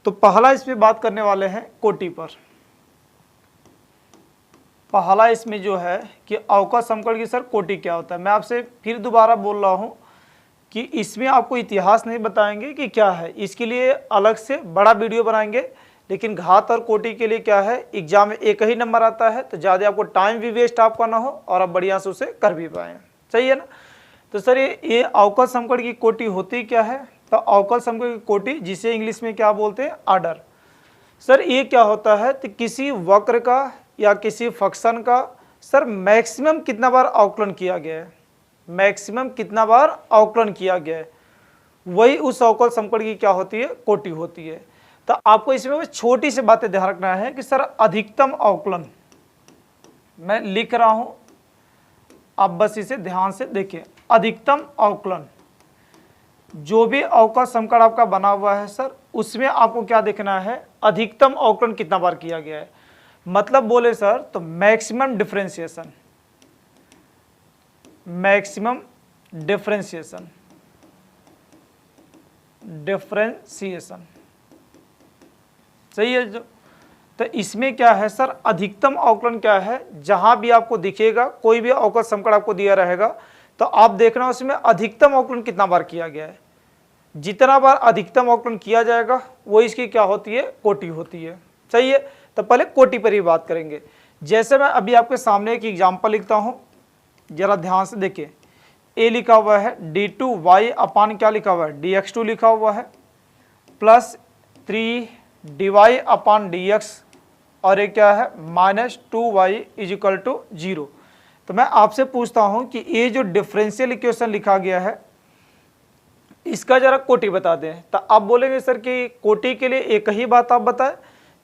तो पहला इसमें बात करने वाले हैं कोटि पर। पहला इसमें जो है कि अवकल समकड़ की सर कोटि क्या होता है। मैं आपसे फिर दोबारा बोल रहा हूं कि इसमें आपको इतिहास नहीं बताएंगे कि क्या है, इसके लिए अलग से बड़ा वीडियो बनाएंगे। लेकिन घात और कोटि के लिए क्या है, एग्जाम में एक ही नंबर आता है, तो ज़्यादा आपको टाइम भी वेस्ट आपका ना हो और आप बढ़िया से उसे कर भी पाएँ। सही है ना। तो सर ये अवकल समकड़ की कोटि होती क्या है, तो अवकल समकड़ की कोटि जिसे इंग्लिश में क्या बोलते हैं, आर्डर। सर ये क्या होता है, तो किसी वक्र का या किसी फंक्शन का सर मैक्सिमम कितना बार अवकलन किया गया है, मैक्सिमम कितना बार अवकलन किया गया है, वही उस अवकल समकड़ की क्या होती है, कोटि होती है। तो आपको इसमें बस छोटी सी बातें ध्यान रखना है कि सर अधिकतम अवकलन मैं लिख रहा हूं, आप बस इसे ध्यान से देखें। अधिकतम अवकलन, जो भी अवकल समकड़ आपका बना हुआ है सर, उसमें आपको क्या देखना है, अधिकतम अवकलन कितना बार किया गया है। मतलब बोले सर तो maximum differentiation, maximum differentiation, differentiation सही है जो। तो इसमें क्या है सर, अधिकतम अवकलन क्या है, जहां भी आपको दिखेगा कोई भी अवकल समकड़ आपको दिया रहेगा तो आप देखना उसमें अधिकतम अवकलन कितना बार किया गया है। जितना बार अधिकतम अवकलन किया जाएगा वो इसकी क्या होती है, कोटि होती है। सही है। तो पहले कोटि पर ही बात करेंगे। जैसे मैं अभी आपके सामने एक एग्जाम्पल लिखता हूं, जरा ध्यान से देखिए। ए लिखा हुआ है d2y अपान क्या लिखा हुआ है, dx2 लिखा हुआ है, प्लस 3dy अपान dx, और ये क्या है, -2y इजिकल टू 0। तो मैं आपसे पूछता हूं कि ये जो डिफरेंशियल इक्वेशन लिखा गया है इसका जरा कोटि बता दें। तो आप बोलेंगे सर कि कोटि के लिए एक ही बात आप बताएं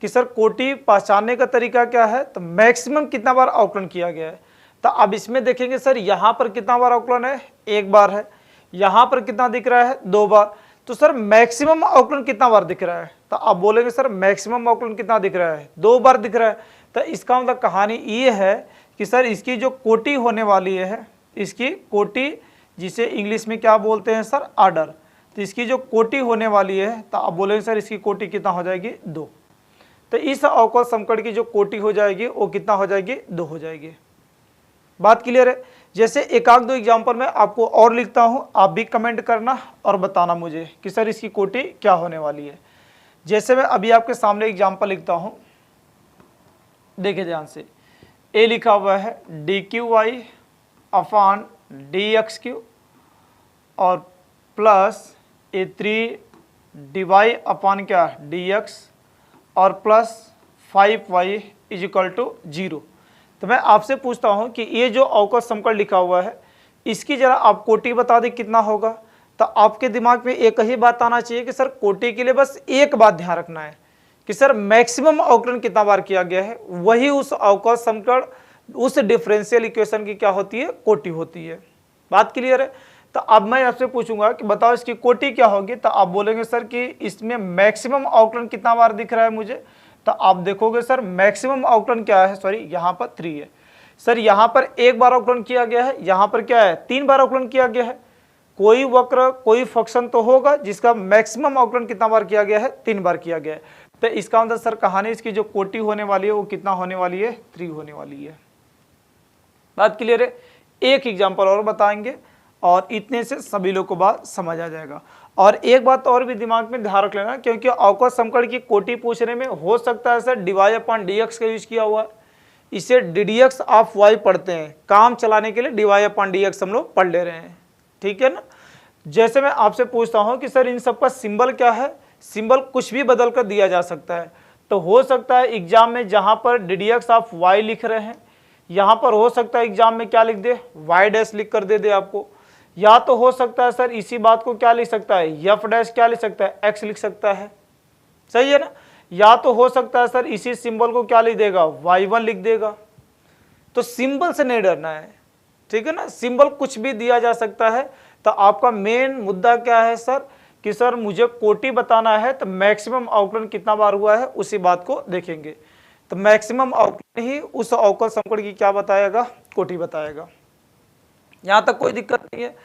कि सर कोटि पहचानने का तरीका क्या है, तो मैक्सिमम कितना बार अवकलन किया गया है। तो अब इसमें देखेंगे सर यहाँ पर कितना बार अवकलन है, एक बार है, यहाँ पर कितना दिख रहा है, दो बार। तो सर मैक्सिमम अवकलन कितना बार दिख रहा है, तो आप बोलेंगे सर मैक्सिमम अवकलन कितना दिख रहा है, दो बार दिख रहा है। तो इसका मतलब कहानी ये है कि सर इसकी जो कोटि होने वाली है, इसकी कोटि जिसे इंग्लिश में क्या बोलते हैं सर, आर्डर, तो इसकी जो कोटि होने वाली है तो आप बोलेंगे सर इसकी कोटि कितना हो जाएगी, 2। तो इस अवकल समकड़ की जो कोटि हो जाएगी वो कितना हो जाएगी, 2 हो जाएगी। बात क्लियर है। जैसे एक आध दो एग्जाम्पल में आपको और लिखता हूं, आप भी कमेंट करना और बताना मुझे कि सर इसकी कोटि क्या होने वाली है। जैसे मैं अभी आपके सामने एग्जाम्पल लिखता हूं, देखिए ध्यान से। ए लिखा हुआ है dqy अपान dx3 और प्लस a3dy अपान क्या, dx, और प्लस 5y इजिकल टू 0। तो मैं आपसे पूछता हूं कि ये जो अवकल समकड़ लिखा हुआ है इसकी जरा आप कोटि बता दें कितना होगा। तो आपके दिमाग में एक ही बात आना चाहिए कि सर कोटि के लिए बस एक बात ध्यान रखना है कि सर मैक्सिमम अवकलन कितना बार किया गया है, वही उस अवकल समकड़, उस डिफरेंशियल इक्वेशन की क्या होती है, कोटि होती है। बात क्लियर है। तो अब मैं आपसे पूछूंगा कि बताओ इसकी कोटि क्या होगी, तो आप बोलेंगे सर कि इसमें मैक्सिमम अवकलन कितना बार दिख रहा है मुझे। तो आप देखोगे सर मैक्सिमम अवकलन क्या है, सॉरी यहाँ पर 3 है सर, यहाँ पर एक बार अवकलन किया गया है, यहाँ पर क्या है, 3 बार अवकलन किया गया है। कोई वक्र कोई फंक्शन तो होगा जिसका मैक्सिमम अवकलन कितना बार किया गया है, 3 बार किया गया है। तो इसका मतलब सर कहानी इसकी जो कोटि होने वाली है वो कितना होने वाली है, 3 होने वाली है। बात क्लियर है। एक एग्जाम्पल और बताएंगे और इतने से सभी लोग को बात समझ आ जाएगा। और एक बात और भी दिमाग में ध्यान रख लेना, क्योंकि अवकल समकड़ की कोटि पूछने में हो सकता है सर dy अपान dx का यूज किया हुआ है, इसे ddx ऑफ y पढ़ते हैं, काम चलाने के लिए dy अपान dx हम लोग पढ़ ले रहे हैं, ठीक है ना। जैसे मैं आपसे पूछता हूं कि सर इन सब का सिंबल क्या है, सिंबल कुछ भी बदल कर दिया जा सकता है। तो हो सकता है एग्जाम में जहां पर ddx ऑफ y लिख रहे हैं, यहां पर हो सकता है एग्जाम में क्या लिख दे, y डैश लिख कर दे आपको। या तो हो सकता है सर इसी बात को क्या लिख सकता है, एफ डैश क्या लिख सकता है, एक्स लिख सकता है, सही है ना। या तो हो सकता है सर इसी सिंबल को क्या लिख देगा, y1 लिख देगा। तो सिंबल से नहीं डरना है, ठीक है ना, सिंबल कुछ भी दिया जा सकता है। तो आपका मेन मुद्दा क्या है सर कि सर मुझे कोटि बताना है, तो मैक्सिमम अवकलन कितना बार हुआ है उसी बात को देखेंगे। तो मैक्सिमम अवकलन ही उस अवकल समकड़ की क्या बताएगा, कोटि बताएगा। यहां तक कोई दिक्कत नहीं है।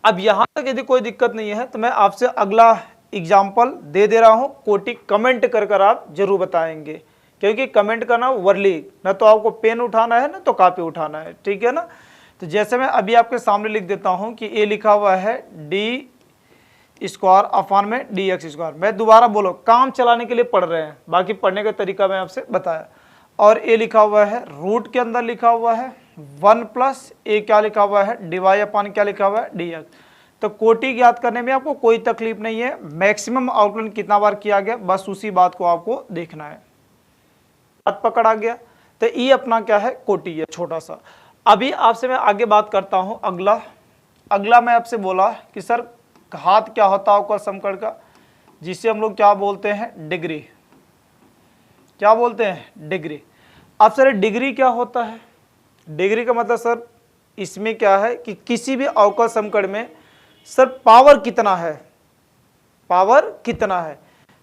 अब यहां तक यदि कोई दिक्कत नहीं है तो मैं आपसे अगला एग्जाम्पल दे दे रहा हूँ, कोटि कमेंट कर कर आप जरूर बताएंगे, क्योंकि कमेंट करना वर्ली, ना तो आपको पेन उठाना है ना तो कॉपी उठाना है, ठीक है ना। तो जैसे मैं अभी आपके सामने लिख देता हूँ कि ए लिखा हुआ है डी स्क्वायर अपान में डी एक्स स्क्वायर। मैं दोबारा बोलो, काम चलाने के लिए पढ़ रहे हैं, बाकी पढ़ने का तरीका मैं आपसे बताया। और ए लिखा हुआ है रूट के अंदर लिखा हुआ है 1 प्लस ए क्या लिखा हुआ है डिवाई अपान क्या लिखा हुआ है डी एक्स। तो कोटि ज्ञात करने में आपको कोई तकलीफ नहीं है, मैक्सिमम आउटलाइन कितना बार किया गया बस उसी बात को आपको देखना है। बात पकड़ आ गया। तो ये अपना क्या है, कोटि है छोटा सा। अभी आपसे मैं आगे बात करता हूं। अगला मैं आपसे बोला कि सर घात क्या होता है अवकल समकड़ का, जिसे हम लोग क्या बोलते हैं, डिग्री। क्या बोलते हैं, डिग्री। अब सर डिग्री क्या होता है, डिग्री का मतलब सर इसमें क्या है कि किसी भी अवकल समकड़ में सर पावर कितना है, पावर कितना है।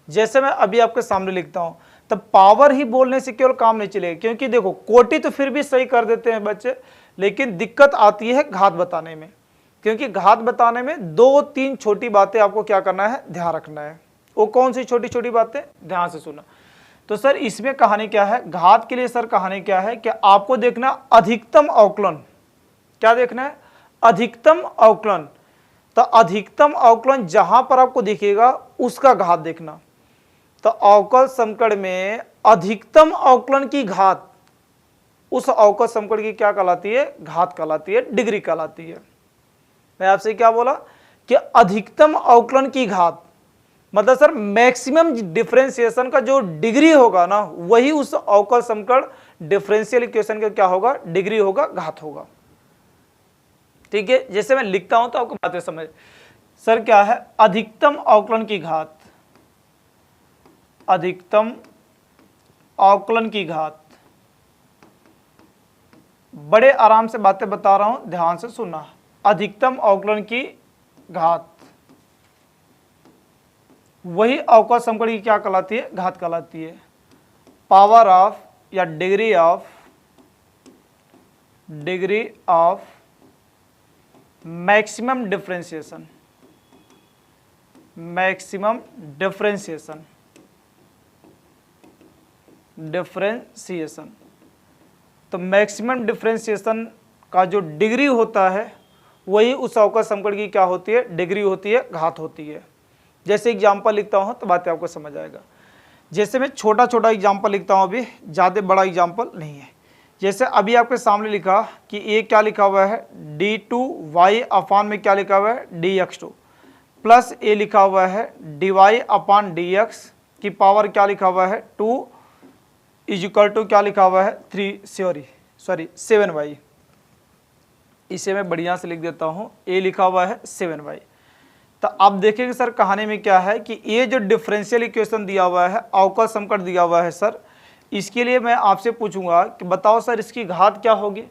जैसे मैं अभी आपके सामने लिखता हूं, तब पावर ही बोलने से केवल काम नहीं चलेगा, क्योंकि देखो कोटि तो फिर भी सही कर देते हैं बच्चे, लेकिन दिक्कत आती है घात बताने में, क्योंकि घात बताने में 2-3 छोटी बातें आपको क्या करना है, ध्यान रखना है। वो कौन सी छोटी छोटी बातें, ध्यान से सुना। तो सर इसमें कहानी क्या है, घात के लिए सर कहानी क्या है कि आपको देखना अधिकतम अवकलन। क्या देखना है, अधिकतम अवकलन। तो अधिकतम अवकलन जहां पर आपको दिखेगा उसका घात देखना। तो अवकल समकड़ में अधिकतम अवकलन की घात उस अवकल समकड़ की क्या कहलाती है, घात कहलाती है, डिग्री कहलाती है। मैं आपसे क्या बोला कि अधिकतम अवकलन की घात मतलब सर मैक्सिमम डिफरेंशिएशन का जो डिग्री होगा ना, वही उस अवकल समकड़ डिफरेंशियल इक्वेशन का क्या होगा, डिग्री होगा, घात होगा। ठीक है, जैसे मैं लिखता हूं तो आपको बातें समझ। सर क्या है, अधिकतम अवकलन की घात, अधिकतम अवकलन की घात। बड़े आराम से बातें बता रहा हूं, ध्यान से सुनना। अधिकतम अवकलन की घात वही अवकल समकड़ की क्या कहलाती है, घात कहलाती है। पावर ऑफ या degree of maximum differentiation, maximum differentiation, differentiation. तो मैक्सिमम डिफरेंशिएशन का जो डिग्री होता है वही उस अवकल समकड़ की क्या होती है, डिग्री होती है, घात होती है। जैसे एग्जाम्पल लिखता हूं तो बातें आपको समझ आएगा। जैसे मैं छोटा छोटा एग्जाम्पल लिखता हूं, अभी ज़्यादा बड़ा एग्जाम्पल नहीं है। जैसे अभी आपके सामने लिखा कि ए क्या लिखा हुआ है, d2y अपान में क्या लिखा हुआ है, dx2 प्लस ए लिखा हुआ है dy अपान dx की पावर क्या लिखा हुआ है 2 इजिकल टू क्या लिखा हुआ है 7y। इसे मैं बढ़िया से लिख देता हूँ, ए लिखा हुआ है 7y। तो आप देखेंगे सर कहानी में क्या है कि ये जो डिफरेंशियल इक्वेशन दिया हुआ है, अवकल समकड़ दिया हुआ है सर, इसके लिए मैं आपसे पूछूंगा कि बताओ सर इसकी घात क्या होगी।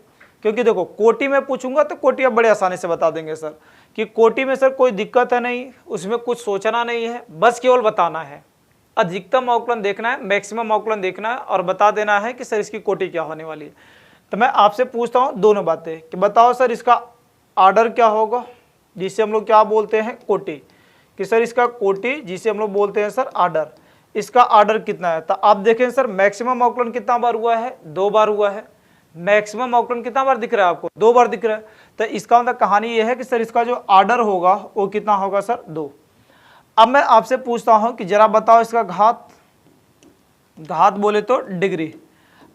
क्योंकि देखो कोटि में पूछूंगा तो कोटि आप बड़े आसानी से बता देंगे सर, कि कोटि में सर कोई दिक्कत है नहीं, उसमें कुछ सोचना नहीं है, बस केवल बताना है। अधिकतम अवकलन देखना है, मैक्सिमम अवकलन देखना है और बता देना है कि सर इसकी कोटि क्या होने वाली है। तो मैं आपसे पूछता हूँ दोनों बातें कि बताओ सर इसका आर्डर क्या होगा, जिसे हम लोग क्या बोलते हैं, कोटि। कि सर इसका कोटि जिसे हम लोग बोलते हैं सर आर्डर, इसका आर्डर कितना है। तो आप देखें सर मैक्सिमम अवकलन कितना बार हुआ है, 2 बार हुआ है। मैक्सिमम अवकलन कितना बार दिख रहा है आपको, 2 बार दिख रहा है। तो इसका मतलब कहानी ये है कि सर इसका जो आर्डर होगा वो कितना होगा सर, 2। अब मैं आपसे पूछता हूं कि जरा बताओ इसका घात, घात बोले तो डिग्री।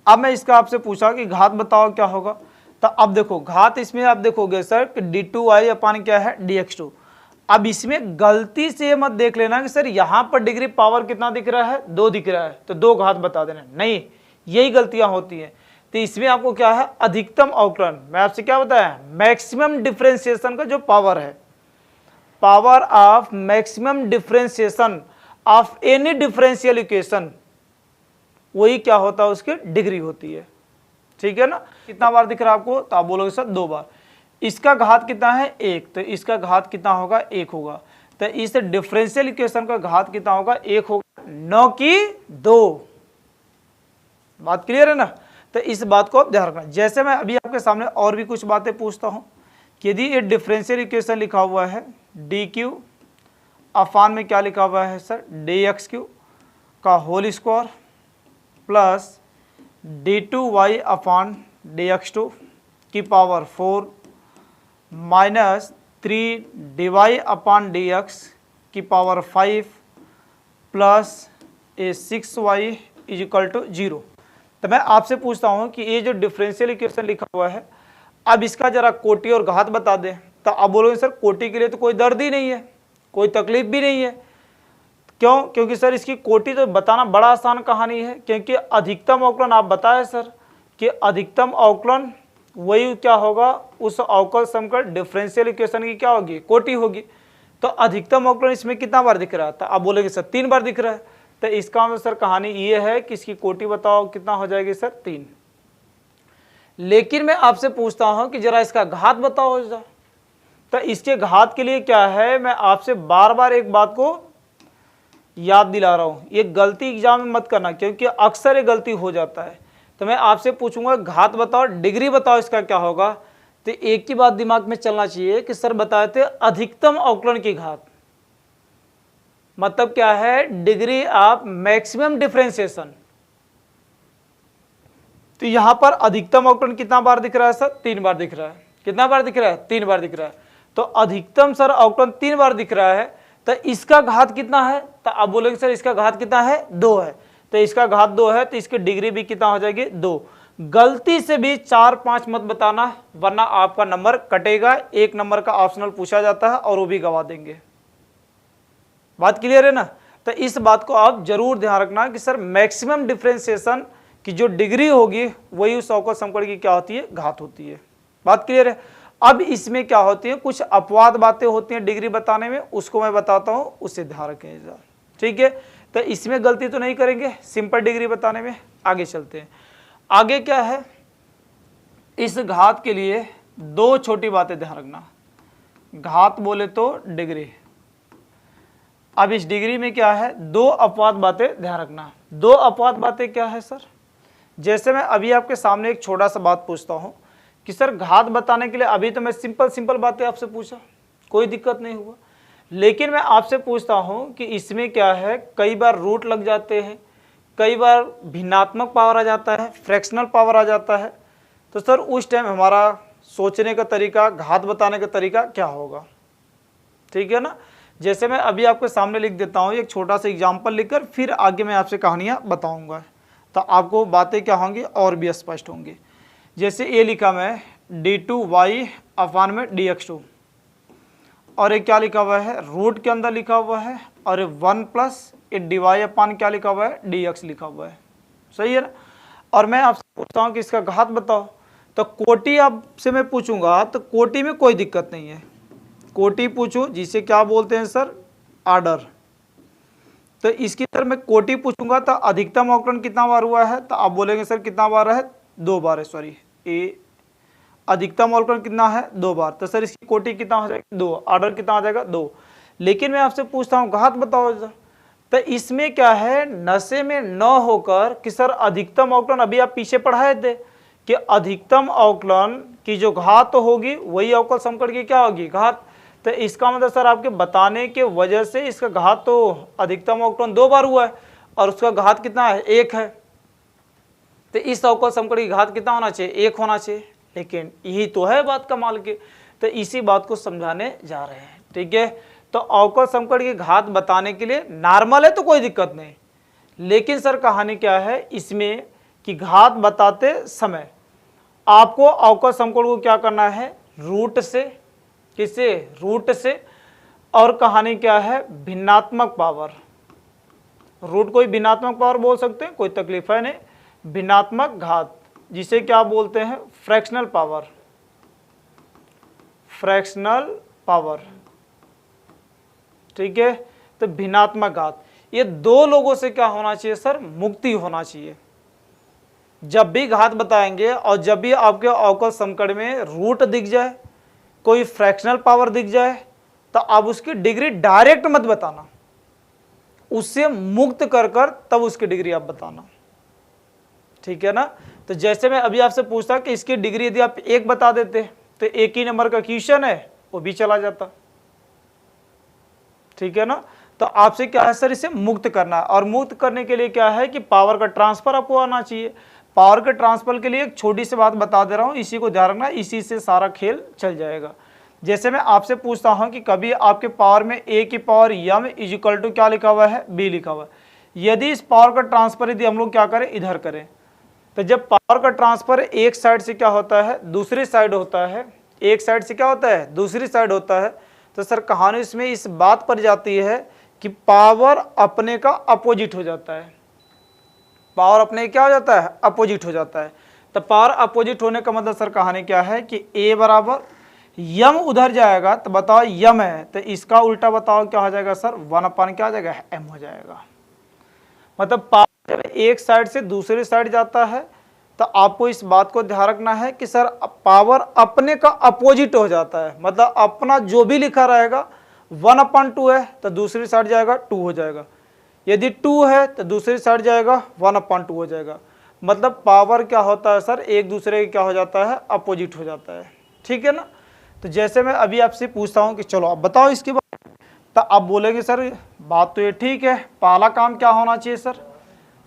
अब मैं इसका आपसे पूछा कि घात बताओ क्या होगा। तो अब देखो घात इसमें आप देखोगे सर कि d2y अपान क्या है dx2। अब इसमें गलती से मत देख लेना कि सर यहां पर डिग्री पावर कितना दिख रहा है, 2 दिख रहा है, तो 2 घात बता देना, नहीं, यही गलतियां होती हैं। तो इसमें आपको क्या है, अधिकतम अवकलन, मैं आपसे क्या बताया, मैक्सिमम डिफरेंशिएशन का जो पावर है, power of maximum differentiation of any differential equation, वही क्या होता है, उसकी डिग्री होती है। ठीक है ना। कितना बार दिख रहा है आपको, तो आप बोलोगे सर 2 बार। इसका घात कितना है, 1, तो इसका घात कितना होगा, 1 होगा। तो इस डिफरेंशियल इक्वेशन का घात कितना होगा, 1 होगा, न कि 2। बात क्लियर है ना। तो इस बात को आप ध्यान रखना। जैसे मैं अभी आपके सामने और भी कुछ बातें पूछता हूं कि यदि ये डिफरेंशियल इक्वेशन लिखा हुआ है dq अपान में क्या लिखा हुआ है सर, dx³ का whole square plus d2y upon dx2 की power 4 minus 3dy upon dx की power 5 plus 6y is equal to 0। तो मैं आपसे पूछता हूं कि ये जो डिफरेंशियल इक्वेशन लिखा हुआ है, अब इसका जरा कोटि और घात बता दें। तो आप बोलोगे सर कोटि के लिए तो कोई दर्द ही नहीं है, कोई तकलीफ भी नहीं है। क्यों? क्योंकि सर इसकी कोटि तो बताना बड़ा आसान कहानी है, क्योंकि अधिकतम अवकलन आप बताए सर कि अधिकतम अवकलन वही क्या होगा, उस अवकल समीकरण डिफरेंशियल इक्वेशन की क्या होगी, कोटि होगी। तो अधिकतम अवकलन इसमें कितना बार दिख रहा है? तो आप बोलेंगे सर 3 बार दिख रहा है। तो इसका मतलब सर कहानी ये है कि इसकी कोटि बताओ कितना हो जाएगी सर, 3। लेकिन मैं आपसे पूछता हूं कि जरा इसका घात बताओ जरा। तो इसके घात के लिए क्या है, मैं आपसे बार बार एक बात को याद दिला रहा हूं, ये गलती एग्जाम में मत करना, क्योंकि अक्सर ये गलती हो जाता है। तो मैं आपसे पूछूंगा घात बताओ, डिग्री बताओ, इसका क्या होगा। तो एक ही बात दिमाग में चलना चाहिए कि सर बताए थे अधिकतम अवकलन की घात, मतलब क्या है, डिग्री ऑफ मैक्सिमम डिफरेंशिएशन। तो यहां पर अधिकतम अवकलन कितना बार दिख रहा है सर, 3 बार दिख रहा है। कितना बार दिख रहा है, 3 बार दिख रहा है। तो अधिकतम सर अवकलन 3 बार दिख रहा है, तो इसका घात कितना है? तो आप बोलेंगे सर इसका घात कितना है, 2 है। तो इसका घात 2 है, तो इसकी डिग्री भी कितना हो जाएगी, 2। गलती से भी 4-5 मत बताना, वरना आपका नंबर कटेगा। 1 नंबर का ऑप्शनल पूछा जाता है और वो भी गवा देंगे। बात क्लियर है ना? तो इस बात को आप जरूर ध्यान रखना कि सर मैक्सिमम डिफरेंशिएशन की जो डिग्री होगी वही उस अवकल समीकरण की क्या होती है, घात होती है। बात क्लियर है? अब इसमें क्या होती है, कुछ अपवाद बातें होती हैं डिग्री बताने में, उसको मैं बताता हूं, उससे ध्यान रखें। ठीक है, तो इसमें गलती तो नहीं करेंगे सिंपल डिग्री बताने में। आगे चलते हैं। आगे क्या है, इस घात के लिए 2 छोटी बातें ध्यान रखना। घात बोले तो डिग्री। अब इस डिग्री में क्या है, 2 अपवाद बातें ध्यान रखना। 2 अपवाद बातें क्या है सर? जैसे मैं अभी आपके सामने एक छोटा सा बात पूछता हूं कि सर घात बताने के लिए अभी तो मैं सिंपल बातें आपसे पूछा, कोई दिक्कत नहीं हुआ। लेकिन मैं आपसे पूछता हूं कि इसमें क्या है, कई बार रूट लग जाते हैं, कई बार भिन्नात्मक पावर आ जाता है, फ्रैक्शनल पावर आ जाता है। तो सर उस टाइम हमारा सोचने का तरीका, घात बताने का तरीका क्या होगा? ठीक है ना? जैसे मैं अभी आपके सामने लिख देता हूँ एक छोटा सा एग्जाम्पल लिखकर, फिर आगे मैं आपसे कहानियाँ बताऊँगा, तो आपको बातें क्या होंगी और भी स्पष्ट होंगी। जैसे ये लिखा मैं d2y अपान में dx2, और ये क्या लिखा हुआ है, रूट के अंदर लिखा हुआ है, और 1 प्लस ये dy अपान क्या लिखा हुआ है, dx लिखा हुआ है। सही है ना? और मैं आपसे पूछता हूँ कि इसका घात बताओ। तो कोटि आपसे मैं पूछूंगा, तो कोटि में कोई दिक्कत नहीं है, कोटि पूछूं जिसे क्या बोलते हैं सर, आर्डर। तो इसकी तरफ मैं कोटि पूछूंगा तो अधिकतम अवकलन कितना बार हुआ है? तो आप बोलेंगे सर कितना बार है, 2 बार है। सॉरी, ए अधिकतम अवकलन कितना है, 2 बार। तो सर इसकी कोटि कितना हो जाएगा, 2। आर्डर कितना आ जाएगा, 2। लेकिन मैं आपसे पूछता हूँ घात बताओ सर। तो इसमें क्या है, नशे में न होकर कि सर अधिकतम अवकलन, अभी आप पीछे पढ़ाए थे कि अधिकतम अवकलन की जो घात होगी वही अवकल समीकरण की क्या होगी, घात। तो इसका मतलब सर आपके बताने के वजह से इसका घात तो अधिकतम अवकलन 2 बार हुआ है, और उसका घात कितना है, 1 है। तो इस अवकल समीकरण की घात कितना होना चाहिए, 1 होना चाहिए। लेकिन यही तो है बात कमाल की, तो इसी बात को समझाने जा रहे हैं। ठीक है, तो अवकल समीकरण की घात बताने के लिए नॉर्मल है तो कोई दिक्कत नहीं, लेकिन सर कहानी क्या है इसमें कि घात बताते समय आपको अवकल समीकरण को क्या करना है, रूट से, किससे, रूट से। और कहानी क्या है, भिन्नात्मक पावर। रूट कोई भिन्नात्मक पावर बोल सकते हैं, कोई तकलीफ है नहीं। भिन्नात्मक घात जिसे क्या बोलते हैं, फ्रैक्शनल पावर। फ्रैक्शनल पावर, ठीक है। तो भिन्नात्मक घात, ये 2 लोगों से क्या होना चाहिए सर, मुक्ति होना चाहिए। जब भी घात बताएंगे और जब भी आपके अवकल समीकरण में रूट दिख जाए, कोई फ्रैक्शनल पावर दिख जाए, तो आप उसकी डिग्री डायरेक्ट मत बताना, उससे मुक्त कर तब उसकी डिग्री आप बताना। ठीक है ना? तो जैसे मैं अभी आपसे पूछता कि इसकी डिग्री यदि आप 1 बता देते तो 1 ही नंबर का क्वेश्चन है वो भी चला जाता। ठीक है ना। तो आपसे क्या है सर, इसे मुक्त करना है, और मुक्त करने के लिए क्या है कि पावर का ट्रांसफर आपको आना चाहिए। पावर के ट्रांसफर के लिए एक छोटी सी बात बता दे रहा हूँ, इसी को ध्यान रखना, इसी से सारा खेल चल जाएगा। जैसे मैं आपसे पूछता हूँ कि कभी आपके पावर में a की power m is equal to क्या लिखा हुआ है, b लिखा हुआ है। यदि इस पावर का ट्रांसफर यदि हम लोग क्या करें, इधर करें, तो जब पावर का ट्रांसफर एक साइड से क्या होता है, दूसरी साइड होता है, एक साइड से क्या होता है, दूसरी साइड होता है, तो सर कहानी इसमें इस बात पर जाती है कि पावर अपने का अपोजिट हो जाता है। पावर अपने क्या हो जाता है, अपोजिट हो जाता है। तो पावर अपोजिट होने का मतलब सर कहानी क्या है कि a बराबर यम उधर जाएगा, तो बताओ यम है, तो इसका उल्टा बताओ क्या हो जाएगा सर, 1/, क्या हो जाएगा, m हो जाएगा। मतलब पावर जब एक साइड से दूसरी साइड जाता है तो आपको इस बात को ध्यान रखना है कि सर पावर अपने का अपोजिट हो जाता है। मतलब अपना जो भी लिखा रहेगा 1/2 है तो दूसरी साइड जाएगा 2 हो जाएगा, यदि 2 है तो दूसरी साइड जाएगा 1/2 हो जाएगा। मतलब पावर क्या होता है सर, एक दूसरे के क्या हो जाता है, अपोजिट हो जाता है। ठीक है ना। तो जैसे मैं अभी आपसे पूछता हूँ कि चलो आप बताओ इसके बाद, तो आप बोलेंगे सर बात तो ये ठीक है, पहला काम क्या होना चाहिए सर,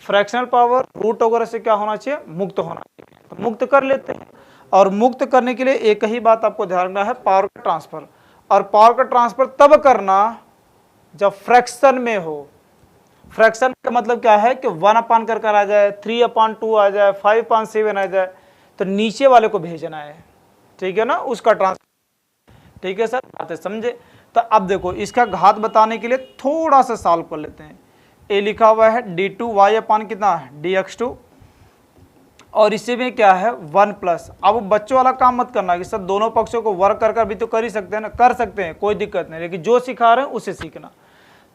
फ्रैक्शनल पावर रूट वगैरह से क्या होना चाहिए, मुक्त होना चाहिए। तो मुक्त कर लेते हैं, और मुक्त करने के लिए एक ही बात आपको ध्यान रखना है, पावर का ट्रांसफर। और पावर का ट्रांसफर तब करना जब फ्रैक्शन में हो। फ्रैक्शन का मतलब क्या है कि 1/, कर आ जाए, 3/2 आ जाए, 5/7 आ जाए, तो नीचे वाले को भेजना है। ठीक है ना, उसका ट्रांसफर। ठीक है सर, बातें समझे। तो अब देखो इसका घात बताने के लिए थोड़ा सा सॉल्व कर लेते हैं। ए लिखा हुआ है d2y/ कितना है, dx2, और इसी में क्या है 1+। अब बच्चों वाला काम मत करना कि सर दोनों पक्षों को वर्क कर भी तो कर ही सकते हैं ना, कर सकते हैं, कोई दिक्कत नहीं, लेकिन जो सिखा रहे हैं उसे सीखना।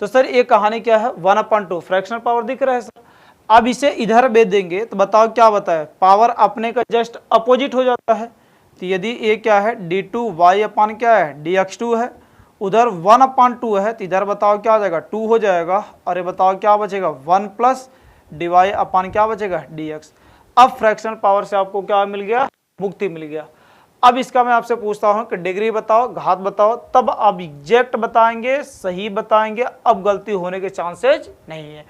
तो सर ये कहानी क्या है, 1/2 फ्रैक्शनल पावर दिख रहा है सर। अब इसे इधर भेज देंगे तो बताओ क्या बताए, पावर अपने का जस्ट अपोजिट हो जाता है। तो यदि ये क्या है d2y/ क्या है, dx2 है, उधर 1/2 है, तो इधर बताओ क्या हो जाएगा, 2 हो जाएगा, और ये बताओ क्या बचेगा, 1+ dy/ क्या बचेगा, dx। अब फ्रैक्शनल पावर से आपको क्या मिल गया, मुक्ति मिल गया। अब इसका मैं आपसे पूछता हूं कि डिग्री बताओ, घात बताओ, तब आप एग्जैक्ट बताएंगे, सही बताएंगे, अब गलती होने के चांसेस नहीं है।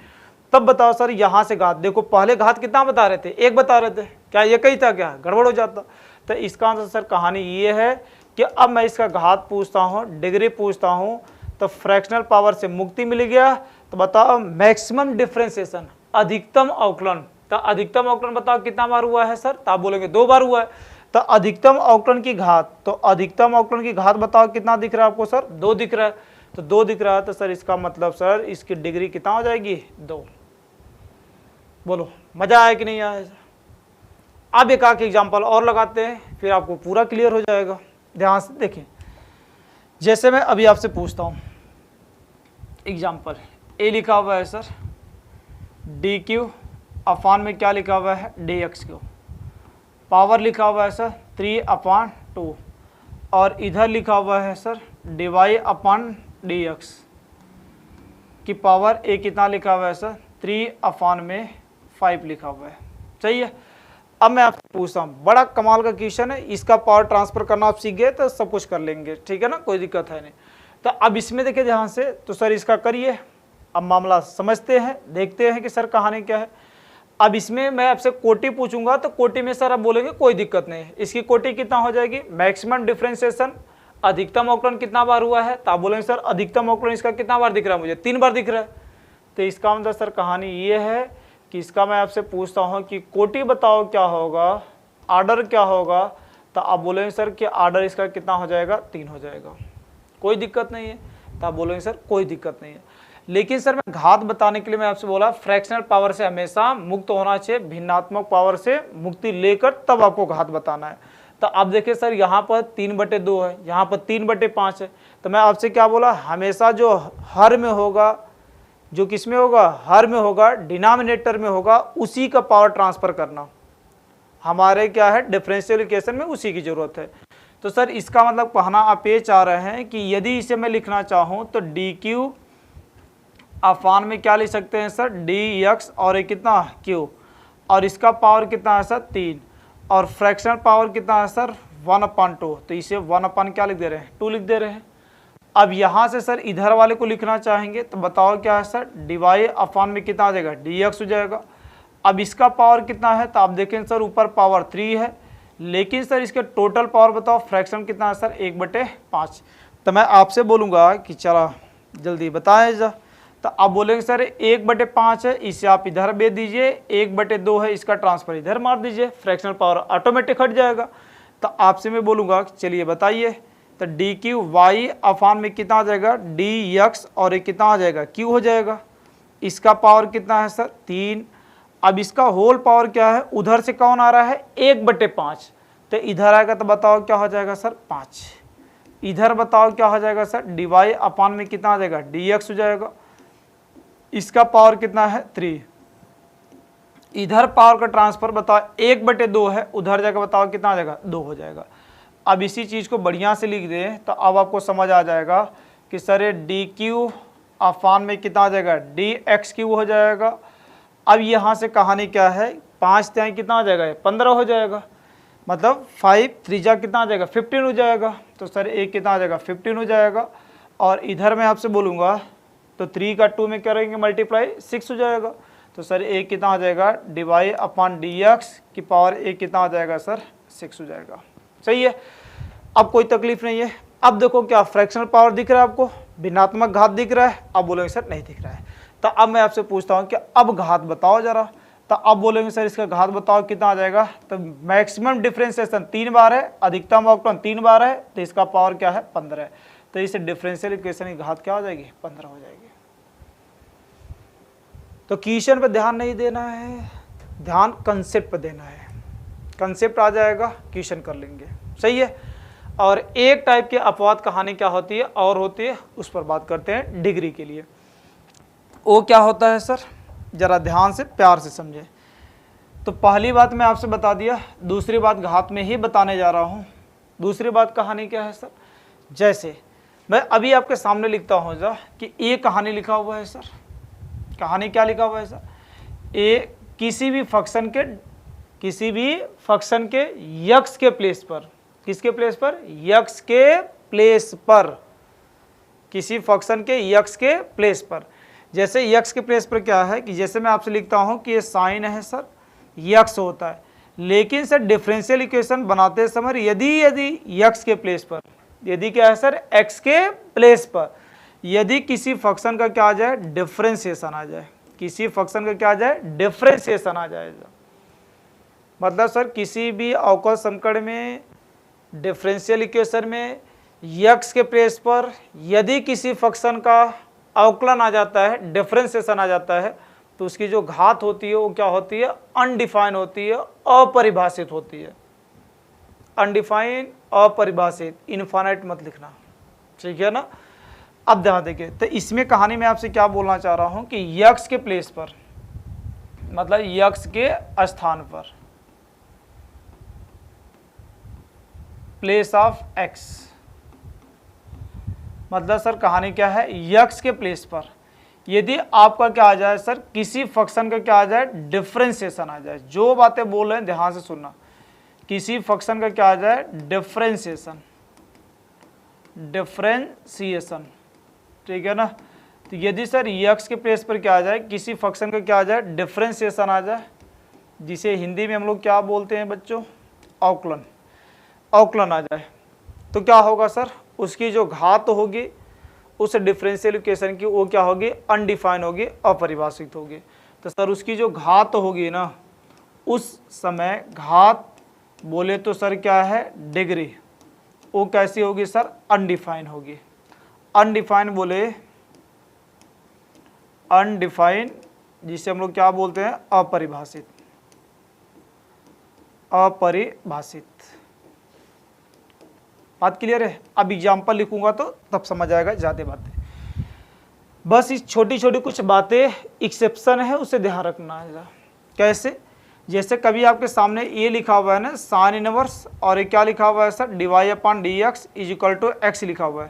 तब बताओ सर यहाँ से घात, देखो पहले घात कितना बता रहे थे, 1 बता रहे थे, क्या ये कही था, क्या गड़बड़ हो जाता। तो इसका आंसर सर कहानी ये है कि अब मैं इसका घात पूछता हूँ, डिग्री पूछता हूँ, तो फ्रैक्शनल पावर से मुक्ति मिल गया। तो बताओ मैक्सिमम डिफ्रेंसिएशन, अधिकतम अवकलन, तो अधिकतम अवकलन बताओ कितना बार हुआ है सर, तो आप बोलेंगे 2 बार हुआ है। तो अधिकतम अवकलन की घात, तो अधिकतम अवकलन की घात बताओ कितना दिख रहा है आपको सर, 2 दिख रहा है। तो 2 दिख रहा है, तो सर इसका मतलब सर इसकी डिग्री कितना हो जाएगी, 2। बोलो मजा आया कि नहीं आया। अब एक आख एग्जाम्पल और लगाते हैं, फिर आपको पूरा क्लियर हो जाएगा। ध्यान से देखें, जैसे मैं अभी आपसे पूछता हूं एग्जाम्पल, ए लिखा हुआ है सर dq/ में क्या लिखा हुआ है, dx3, पावर लिखा हुआ है सर 3/2, और इधर लिखा हुआ है सर dy/dx की पावर ए कितना लिखा हुआ है सर, 3/5 लिखा हुआ है। सही है। अब मैं आपसे पूछता हूँ, बड़ा कमाल का क्वेश्चन है, इसका पावर ट्रांसफर करना आप सीख गए तो सब कुछ कर लेंगे। ठीक है ना, कोई दिक्कत है नहीं। तो अब इसमें देखिए ध्यान से, तो सर इसका करिए, अब मामला समझते हैं, देखते हैं कि सर कहानी क्या है। अब इसमें मैं आपसे कोटि पूछूंगा, तो कोटि में सर आप बोलेंगे कोई दिक्कत नहीं है, इसकी कोटि कितना हो जाएगी, मैक्सिमम डिफ्रेंसिएशन, अधिकतम अवकलन कितना बार हुआ है, तो आप बोलेंगे सर अधिकतम अवकलन इसका कितना बार दिख रहा है मुझे, 3 बार दिख रहा है। तो इसका मतलब सर कहानी ये है कि इसका मैं आपसे पूछता हूँ कि कोटि बताओ क्या होगा, आर्डर क्या होगा, तो आप बोलेंगे सर कि आर्डर इसका कितना हो जाएगा, 3 हो जाएगा, कोई दिक्कत नहीं है। तो आप बोलेंगे सर कोई दिक्कत नहीं है, लेकिन सर मैं घात बताने के लिए मैं आपसे बोला फ्रैक्शनल पावर से हमेशा मुक्त होना चाहिए, भिन्नात्मक पावर से मुक्ति लेकर तब आपको घात बताना है। तो आप देखिए सर यहाँ पर 3/2 है, यहाँ पर 3/5 है। तो मैं आपसे क्या बोला, हमेशा जो हर में होगा, जो किस में होगा, हर में होगा, डिनोमिनेटर में होगा, उसी का पावर ट्रांसफर करना। हमारे क्या है डिफरेंशियल इक्वेशन में उसी की जरूरत है। तो सर इसका मतलब कहना आप ये चाह रहे हैं कि यदि इसे मैं लिखना चाहूँ तो dq अफान में क्या लिख सकते हैं सर, dx, और ये कितना q, और इसका पावर कितना है सर 3, और फ्रैक्शनल पावर कितना है सर 1/2। तो इसे 1/ क्या लिख दे रहे हैं, 2 लिख दे रहे हैं। अब यहाँ से सर इधर वाले को लिखना चाहेंगे तो बताओ क्या है सर, डिवाई अपॉन में कितना आ जाएगा, dx हो जाएगा। अब इसका पावर कितना है तो आप देखें सर ऊपर पावर 3 है, लेकिन सर इसके टोटल पावर बताओ फ्रैक्शन कितना है सर, 1/5। तो मैं आपसे बोलूँगा कि चला जल्दी बताएं जा, तो आप बोलेंगे सर 1/5 है, इसे आप इधर भेज दीजिए, 1/2 है, इसका ट्रांसफर इधर मार दीजिए, फ्रैक्शनल पावर ऑटोमेटिक हट जाएगा। तो आपसे मैं बोलूँगा चलिए बताइए, तो डी क्यू वाई अफान में कितना आ जाएगा, डी एक्स, और एक कितना आ जाएगा, क्यू हो जाएगा। इसका पावर कितना है सर, 3। अब इसका होल पावर क्या है, उधर से कौन आ रहा है, 1/5, तो इधर आएगा तो बताओ क्या हो जाएगा सर, 5। इधर बताओ क्या हो जाएगा सर, डिवाई अपान में कितना आ जाएगा, डी एक्स हो जाएगा। इसका पावर कितना है, 3। इधर पावर का ट्रांसफर बताओ 1/2 है, उधर जाकर बताओ कितना आ जाएगा, 2 हो जाएगा। अब इसी चीज़ को बढ़िया से लिख दें तो अब आपको समझ आ जाएगा कि सर ये डी क्यू अफान में कितना आ जाएगा, डी एक्स क्यू हो जाएगा। अब यहाँ से कहानी क्या है, 5 त्याई कितना आ जाएगा, 15 हो जाएगा, मतलब 5 3 कितना आ जाएगा, 15 हो जाएगा। तो सर एक कितना आ जाएगा, 15 हो जाएगा। और इधर मैं आपसे बोलूँगा तो 3 का 2 में करेंगे मल्टीप्लाई, 6 हो जाएगा। तो सर एक कितना आ जाएगा, डिवाई अपॉन डी एक्स की पावर एक कितना आ जाएगा सर, 6 हो जाएगा। सही है, अब कोई तकलीफ नहीं है। अब देखो क्या फ्रैक्शनल पावर दिख रहा है आपको, भिन्नात्मक घात दिख रहा है। अब बोलेंगे सर नहीं दिख रहा है, तो अब मैं आपसे पूछता हूँ कि अब घात बताओ जरा। तो अब बोलेंगे सर इसका घात बताओ कितना आ जाएगा, तो मैक्सिमम डिफरेंशिएशन 3 बार है, अधिकतम अवकलन 3 बार है, तो इसका पावर क्या है, 15 है। तो इस डिफरेंशियल इक्वेशन की घात क्या हो जाएगी, 15 हो जाएगी। तो क्वेश्चन पे ध्यान नहीं देना है, ध्यान कंसेप्ट पे देना है। कंसेप्ट आ जाएगा, क्वेश्चन कर लेंगे। सही है। और एक टाइप की अपवाद कहानी क्या होती है और होती है, उस पर बात करते हैं डिग्री के लिए। वो क्या होता है सर, जरा ध्यान से प्यार से समझे। तो पहली बात मैं आपसे बता दिया, दूसरी बात घात में ही बताने जा रहा हूँ। दूसरी बात कहानी क्या है सर, जैसे मैं अभी आपके सामने लिखता हूँ जा कि ए कहानी लिखा हुआ है सर। कहानी क्या लिखा हुआ है सर, ए किसी भी फंक्शन के यक्स के प्लेस पर, किसके प्लेस पर, यक्स के प्लेस पर, किसी फंक्शन के यक्स के प्लेस पर। जैसे यक्स के प्लेस पर क्या है कि जैसे मैं आपसे लिखता हूं कि ये साइन है सर, यक्स होता है, लेकिन सर डिफरेंशियल इक्वेशन बनाते समय यदि यक्स के प्लेस पर, यदि क्या है सर, एक्स के प्लेस पर, यदि किसी फंक्शन का क्या आ जाए, डिफरेंशिएशन आ जाए, किसी फंक्शन का क्या आ जाए, डिफरेंशिएशन आ जाएगा। मतलब सर किसी भी अवकल समीकरण में, डिफरेंशियल इक्वेशन में यक्स के प्लेस पर यदि किसी फंक्शन का अवकलन आ जाता है, डिफरेंशिएशन आ जाता है, तो उसकी जो घात होती है वो क्या होती है, अनडिफाइन होती है, अपरिभाषित होती है। अनडिफाइन, अपरिभाषित, इनफाइनाइट मत लिखना, ठीक है ना। अब ध्यान देखिए, तो इसमें कहानी में आपसे क्या बोलना चाह रहा हूं कि यक्स के प्लेस पर, मतलब यक्स के स्थान पर, प्लेस ऑफ एक्स, मतलब सर कहानी क्या है, यक्स के प्लेस पर यदि आपका क्या आ जाए सर, किसी फंक्शन का क्या आ जाए, डिफरेंशिएशन आ जाए। जो बातें बोल रहे हैं ध्यान से सुनना, किसी फंक्शन का क्या आ जाए, डिफरेंशिएशन, डिफरेंशिएशन, ठीक है ना। तो यदि सर यक्स के प्लेस पर क्या आ जाए, किसी फंक्शन का क्या आ जाए, डिफरेंशिएशन आ जाए, जिसे हिंदी में हम लोग क्या बोलते हैं बच्चों, अवकलन, अवकलन आ जाए, तो क्या होगा सर, उसकी जो घात होगी उस डिफरेंशियल इक्वेशन की, वो क्या होगी, अनडिफाइन होगी, अपरिभाषित होगी। तो सर उसकी जो घात होगी ना, उस समय घात बोले तो सर क्या है, डिग्री, वो कैसी होगी सर, अनडिफाइन होगी। अनडिफाइन बोले, अनडिफाइन जिसे हम लोग क्या बोलते हैं, अपरिभाषित, अपरिभाषित। बात क्लियर है। अब एग्जाम्पल लिखूंगा तो तब समझ आएगा ज़्यादा बातें। बस इस छोटी छोटी कुछ बातें एक्सेप्शन है, उसे ध्यान रखना है। कैसे, जैसे कभी आपके सामने ये लिखा हुआ है ना, साइन इनवर्स, और ये क्या लिखा हुआ है sir, D Y upon D X is equal to X लिखा हुआ है।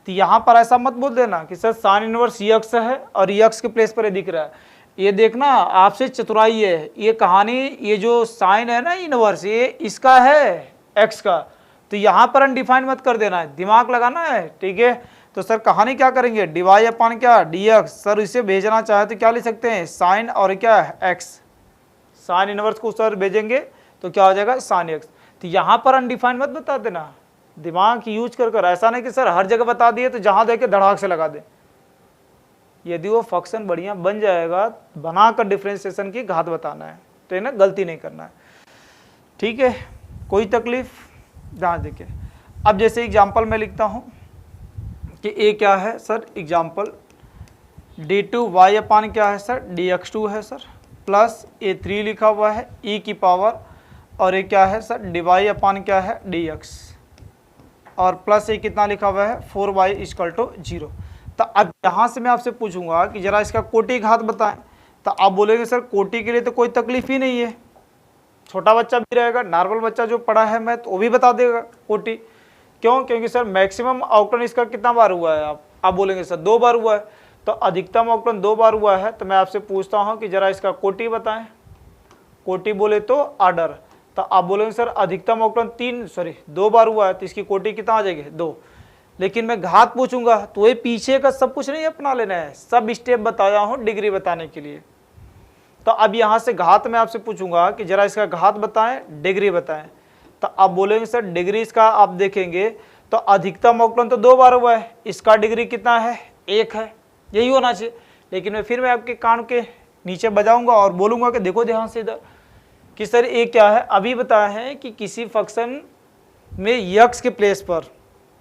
तो यहाँ पर ऐसा मत बोल देना कि सर साइन इनवर्स यक्स है और यक्स के प्लेस पर ये दिख रहा है। ये देखना आपसे चतुराई है, ये कहानी, ये जो साइन है ना इनवर्स, ये इसका है एक्स का, तो यहाँ पर अनडिफाइन मत कर देना है, दिमाग लगाना है, ठीक है। तो सर कहानी क्या करेंगे, डिवाई अपन क्या डी एक्स, सर इसे भेजना चाहे तो क्या लिख सकते हैं साइन और क्या एक्स, साइन इनवर्स को सर भेजेंगे तो क्या हो जाएगा साइन एक्स। तो यहाँ पर अनडिफाइंड मत बता देना, दिमाग यूज कर ऐसा नहीं कि सर हर जगह बता दिए तो जहाँ देखे धड़ाक से लगा दे। यदि वो फंक्शन बढ़िया बन जाएगा, बनाकर डिफ्रेंशिएशन की घात बताना है, तो ना गलती नहीं करना है, ठीक है, कोई तकलीफ। ध्यान देखिए, अब जैसे एग्जाम्पल में लिखता हूँ कि ए क्या है सर, एग्जाम्पल d2y अपान क्या है सर dx2 है सर, प्लस a3 लिखा हुआ है e की पावर, और ये क्या है सर dy अपान क्या है dx, और प्लस ये कितना लिखा हुआ है 4y = 0। तो अब यहाँ से मैं आपसे पूछूंगा कि जरा इसका कोटि घात बताएं, तो आप बोलेंगे सर कोटि के लिए तो कोई तकलीफ ही नहीं है, छोटा बच्चा भी रहेगा, नॉर्मल बच्चा जो पढ़ा है मैं तो वो भी बता देगा कोटि। क्यों? क्योंकि सर मैक्सिमम अवकलन इसका कितना बार हुआ है, आप बोलेंगे सर 2 बार हुआ है, तो अधिकतम अवकलन 2 बार हुआ है। तो मैं आपसे पूछता हूँ कि जरा इसका कोटि बताएं, कोटि बोले तो ऑर्डर, तो आप बोलेंगे सर अधिकतम अवकलन 2 बार हुआ है, तो इसकी कोटि कितना आ जाएगी 2। लेकिन मैं घात पूछूंगा तो ये पीछे का सब कुछ नहीं अपना लेना है, सब स्टेप बताया हूँ डिग्री बताने के लिए। तो अब यहाँ से घात में आपसे पूछूंगा कि जरा इसका घात बताएं, डिग्री बताएं, तो आप बोलेंगे सर डिग्री इसका आप देखेंगे तो अधिकतम अवकलन तो 2 बार हुआ है, इसका डिग्री कितना है 1 है, यही होना चाहिए। लेकिन मैं आपके कान के नीचे बजाऊंगा और बोलूंगा कि देखो ध्यान से इधर कि सर ये क्या है, अभी बताया है कि किसी फंक्शन में यक्स के प्लेस पर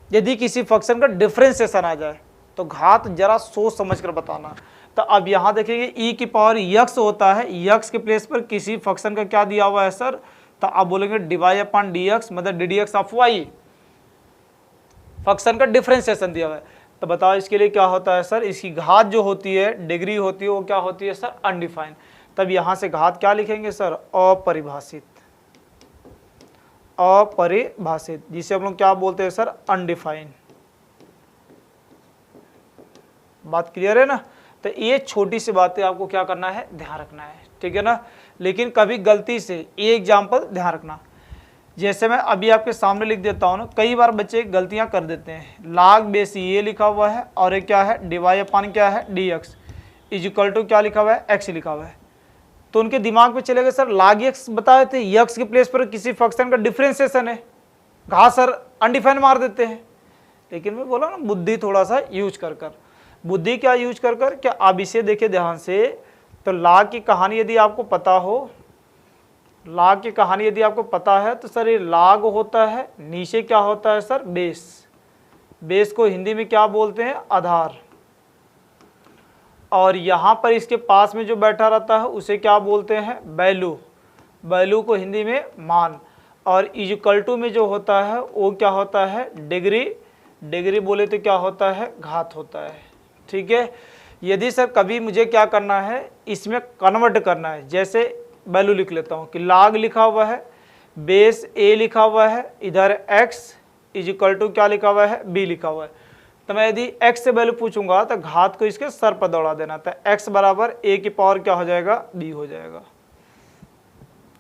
यदि किसी फंक्शन का डिफरेंशिएशन आ जाए तो घात जरा सोच समझ कर बताना। तो अब यहाँ देखेंगे e की पावर यक्स होता है, यक्स के प्लेस पर किसी फंक्शन का क्या दिया हुआ है सर, तो आप बोलेंगे डिवाई अपान डी एक्स, मतलब d D x of y, function का डिफरेंशिएशन दिया हुआ है। तो बताओ इसके लिए क्या होता है सर, इसकी घात जो होती है डिग्री होती है वो क्या होती है सर अनडिफाइंड। तब यहाँ से घात क्या लिखेंगे सर अपरिभाषित, अपरिभाषित, जिसे हम लोग क्या बोलते हैं सर अनडिफाइंड। बात क्लियर है ना? तो ये छोटी सी बातें आपको क्या करना है, ध्यान रखना है, ठीक है ना। लेकिन कभी गलती से ये एग्जाम्पल ध्यान रखना, जैसे मैं अभी आपके सामने लिख देता हूँ ना, कई बार बच्चे गलतियाँ कर देते हैं, लाग बेस ये लिखा हुआ है और ये क्या है डिवाई अपान क्या है डी एक्स इजिकल टू क्या लिखा हुआ है एक्स लिखा हुआ है। तो उनके दिमाग में चलेगा सर लाग एक्स बताए थे, यक्स के प्लेस पर किसी फंक्शन का डिफरेंशिएशन है, घात सर अनडिफाइंड मार देते हैं। लेकिन मैं बोला ना बुद्धि थोड़ा सा यूज कर बुद्धि क्या यूज कर क्या आप इसे देखिए ध्यान से। तो लाग की कहानी यदि आपको पता हो, लाग की कहानी यदि आपको पता है तो सर ये लाग होता है, नीचे क्या होता है सर बेस, बेस को हिंदी में क्या बोलते हैं आधार, और यहाँ पर इसके पास में जो बैठा रहता है उसे क्या बोलते हैं वैल्यू, वैल्यू को हिंदी में मान, और इक्वल टू में जो होता है वो क्या होता है डिग्री, डिग्री बोले तो क्या होता है घात होता है, ठीक है। यदि सर कभी मुझे क्या करना है इसमें कन्वर्ट करना है, जैसे वैल्यू लिख लेता हूँ कि लाग लिखा हुआ है, बेस ए लिखा हुआ है, इधर x इक्वल टू क्या लिखा हुआ है b लिखा हुआ है। तो मैं यदि x से वैल्यू पूछूंगा तो घात को इसके सर पर दौड़ा देना, तो x बराबर a की पावर क्या हो जाएगा b हो जाएगा,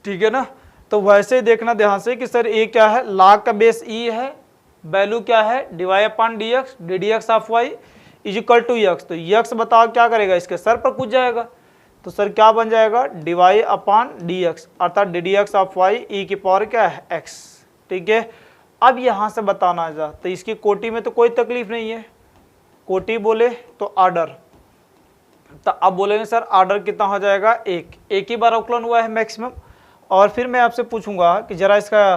ठीक है ना। तो वैसे ही देखना ध्यान से कि सर a क्या है, लाग का बेस e है, वैल्यू क्या है D Y upon D X, D D x of Y equal to X. तो यक्स बताओ क्या करेगा, इसके सर पर कूद जाएगा, तो सर क्या बन जाएगा डिवाई अपान डी एक्स, अर्थात D D x of Y E की पावर क्या है एक्स, ठीक है। अब यहाँ से बताना जा, तो इसकी कोटि में तो कोई तकलीफ नहीं है, कोटि बोले तो आर्डर, तो अब बोलेंगे सर आर्डर कितना हो जाएगा एक ही बार अवकलन हुआ है मैक्सिमम। और फिर मैं आपसे पूछूंगा कि जरा इसका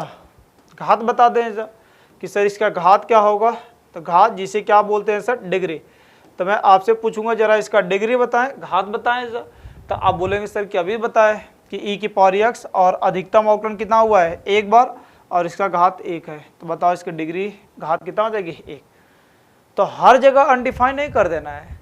घात बता दें कि सर इसका घात क्या होगा, तो घात जिसे क्या बोलते हैं सर डिग्री। तो मैं आपसे पूछूंगा जरा इसका डिग्री बताएं, घात बताएं सर, तो आप बोलेंगे सर कि अभी बताएं कि ई की पावर एक्स और अधिकतम अवकलन कितना हुआ है एक बार और इसका घात 1 है, तो बताओ इसकी डिग्री घात कितना हो जाएगी 1। तो हर जगह अनडिफाइन नहीं कर देना है,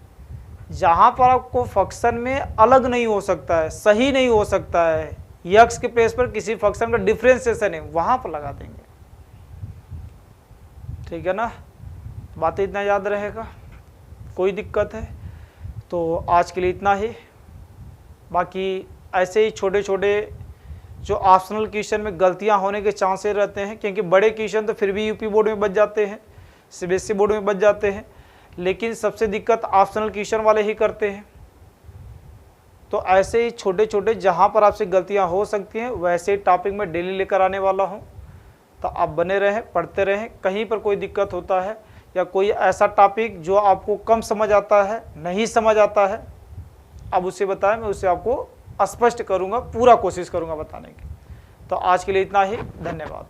जहाँ पर आपको फंक्शन में अलग नहीं हो सकता है, सही नहीं हो सकता है, यक्स के प्लेस पर किसी फंक्शन का डिफरेंशिएशन है वहाँ पर लगा देंगे, ठीक है ना। बातें इतना याद रहेगा, कोई दिक्कत है तो आज के लिए इतना ही। बाकी ऐसे ही छोटे छोटे जो ऑप्शनल क्वेश्चन में गलतियां होने के चांसेस रहते हैं, क्योंकि बड़े क्वेश्चन तो फिर भी यूपी बोर्ड में बच जाते हैं, सीबीएसई बोर्ड में बच जाते हैं, लेकिन सबसे दिक्कत ऑप्शनल क्वेश्चन वाले ही करते हैं। तो ऐसे ही छोटे छोटे जहाँ पर आपसे गलतियाँ हो सकती हैं वैसे टॉपिक मैं डेली लेकर आने वाला हूँ। तो आप बने रहें, पढ़ते रहें। कहीं पर कोई दिक्कत होता है या कोई ऐसा टॉपिक जो आपको कम समझ आता है, नहीं समझ आता है, आप उसे बताएं, मैं उसे आपको स्पष्ट करूँगा, पूरा कोशिश करूँगा बताने की। तो आज के लिए इतना ही, धन्यवाद।